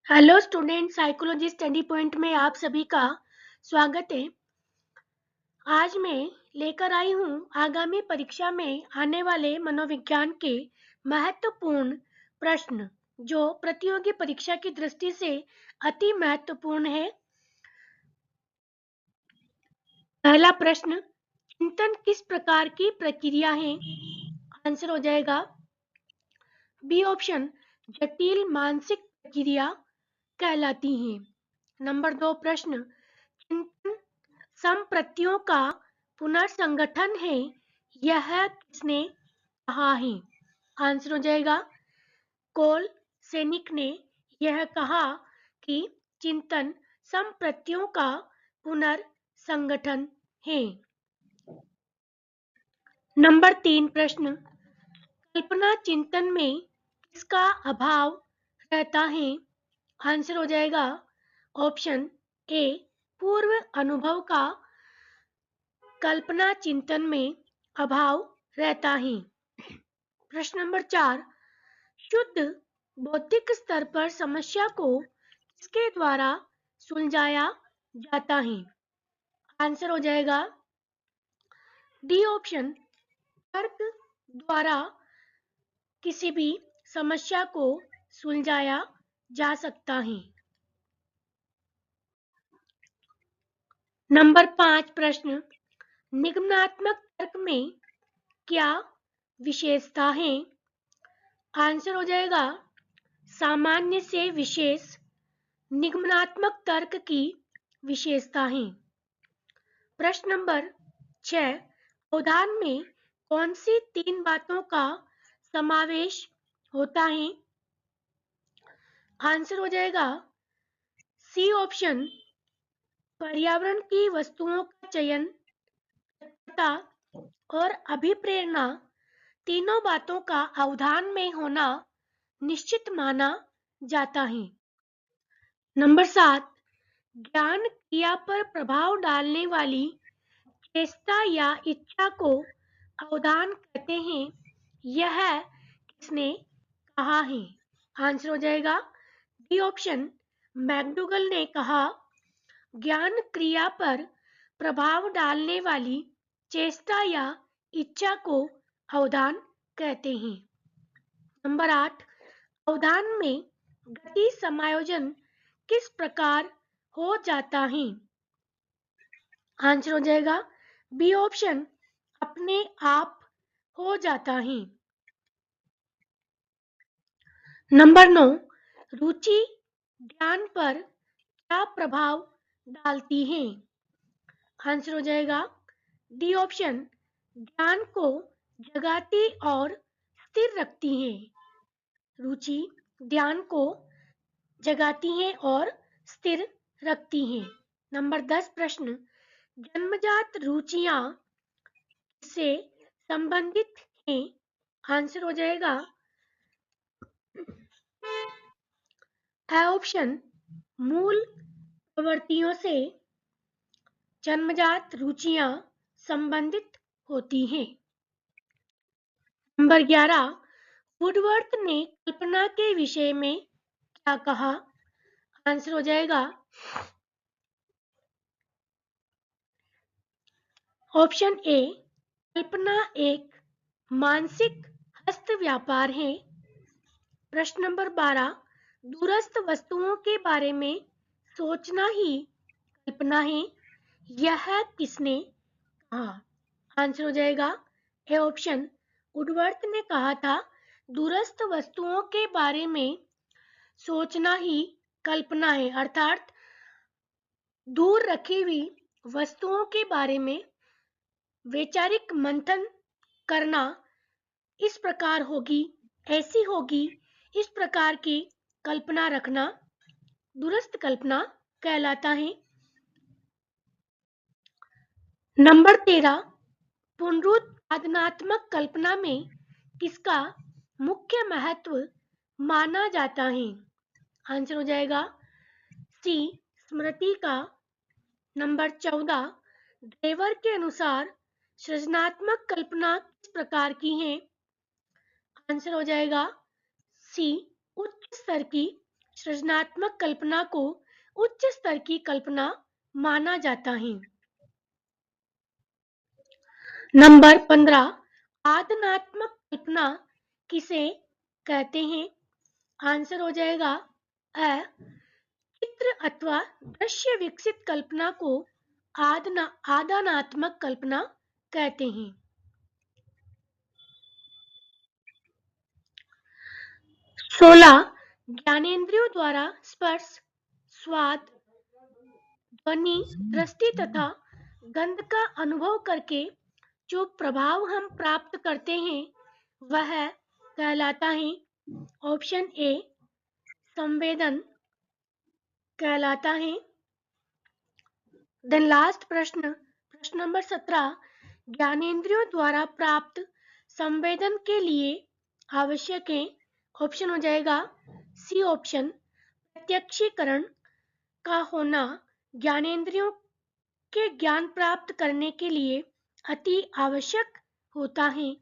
Hello student, psychology study point में आप सभी का स्वागत है। आज मैं लेकर आई हूँ आगामी परीक्षा में आने वाले मनोविज्ञान के महत्वपूर्ण प्रश्न जो प्रतियोगी परीक्षा की दृष्टि से अति महत्वपूर्ण है। पहला प्रश्न, चिंतन किस प्रकार की प्रक्रिया है? आंसर हो जाएगा बी ऑप्शन, जटिल मानसिक प्रक्रिया कहलाती है। नंबर 2 प्रश्न, चिंतन संप्रतियों का पुनर्संगठन है, यह किसने कहा है? आंसर हो जाएगा कोल सेनिक ने यह कहा कि चिंतन संप्रतियों का पुनर्संगठन है। नंबर 3 प्रश्न, कल्पना चिंतन में किसका अभाव रहता है? आंसर हो जाएगा ऑप्शन ए, पूर्व अनुभव का कल्पना चिंतन में अभाव रहता है। प्रश्न नंबर 4, शुद्ध बौद्धिक स्तर पर समस्या को किसके द्वारा सुलझाया जाता है? आंसर हो जाएगा डी ऑप्शन, तर्क द्वारा किसी भी समस्या को सुलझाया जा सकता है। नंबर 5 प्रश्न, निगमनात्मक तर्क में क्या विशेषता है? आंसर हो जाएगा सामान्य से विशेष निगमनात्मक तर्क की विशेषता है। प्रश्न नंबर 6, अवधान में कौन सी 3 बातों का समावेश होता है? आंसर हो जाएगा सी ऑप्शन, पर्यावरण की वस्तुओं का चयन और अभिप्रेरणा तीनों बातों का अवधान में होना निश्चित माना जाता है। नंबर 7, ज्ञान क्रिया पर प्रभाव डालने वाली चेष्टा या इच्छा को अवधान कहते हैं, यह किसने कहा है? आंसर हो जाएगा डी ऑप्शन, मैकडूगल ने कहा ज्ञान क्रिया पर प्रभाव डालने वाली चेष्टा या इच्छा को अवधान कहते हैं। नंबर 8, अवधान में गति समायोजन किस प्रकार हो जाता है? आंसर हो जाएगा बी ऑप्शन, अपने आप हो जाता है। नंबर 9, रुचि ध्यान पर क्या प्रभाव डालती है? आंसर हो जाएगा डी ऑप्शन, ध्यान को जगाती और स्थिर रखती है। रुचि ध्यान को जगाती हैं और स्थिर रखती हैं। नंबर 10 प्रश्न, जन्मजात रुचियां से संबंधित हैं? आंसर हो जाएगा है ऑप्शन, मूल प्रवृत्तियों से जन्मजात रुचियां संबंधित होती हैं। नंबर 11, वुडवर्थ ने कल्पना के विषय में क्या कहा? आंसर हो जाएगा ऑप्शन ए, कल्पना एक मानसिक हस्त व्यापार है। प्रश्न नंबर 12, दूरस्थ वस्तुओं के बारे में सोचना ही कल्पना है, यह किसने कहा? आंसर हो जाएगा ए ऑप्शन, वुडवर्थ ने कहा था दूरस्थ वस्तुओं के बारे में सोचना ही कल्पना है, अर्थात दूर रखी हुई वस्तुओं के बारे में वैचारिक मंथन करना इस प्रकार होगी, ऐसी होगी, इस प्रकार की कल्पना रखना दूरस्थ कल्पना कहलाता है। नंबर 13, पुनरुत्पादनात्मक कल्पना में किसका मुख्य महत्व माना जाता है? आंसर हो जाएगा सी, स्मृति का। नंबर 14, ड्रेवर के अनुसार सृजनात्मक कल्पना किस प्रकार की है? आंसर हो जाएगा सी, उच्च स्तर की सृजनात्मक कल्पना को उच्च स्तर की कल्पना माना जाता है। नंबर 15, आदनात्मक कल्पना किसे कहते हैं? आंसर हो जाएगा अ, चित्र अथवा दृश्य विकसित कल्पना को आदानात्मक कल्पना कहते हैं। 16, ज्ञानेंद्रियों द्वारा स्पर्श, स्वाद, ध्वनि, दृष्टि तथा गंध का अनुभव करके जो प्रभाव हम प्राप्त करते हैं वह कहलाता है, ऑप्शन ए, संवेदन कहलाता है। देन लास्ट प्रश्न नंबर 17, ज्ञानेंद्रियों द्वारा प्राप्त संवेदन के लिए आवश्यक है, ऑप्शन हो जाएगा सी ऑप्शन, प्रत्यक्षीकरण का होना ज्ञानेंद्रियों के ज्ञान प्राप्त करने के लिए अति आवश्यक होता है।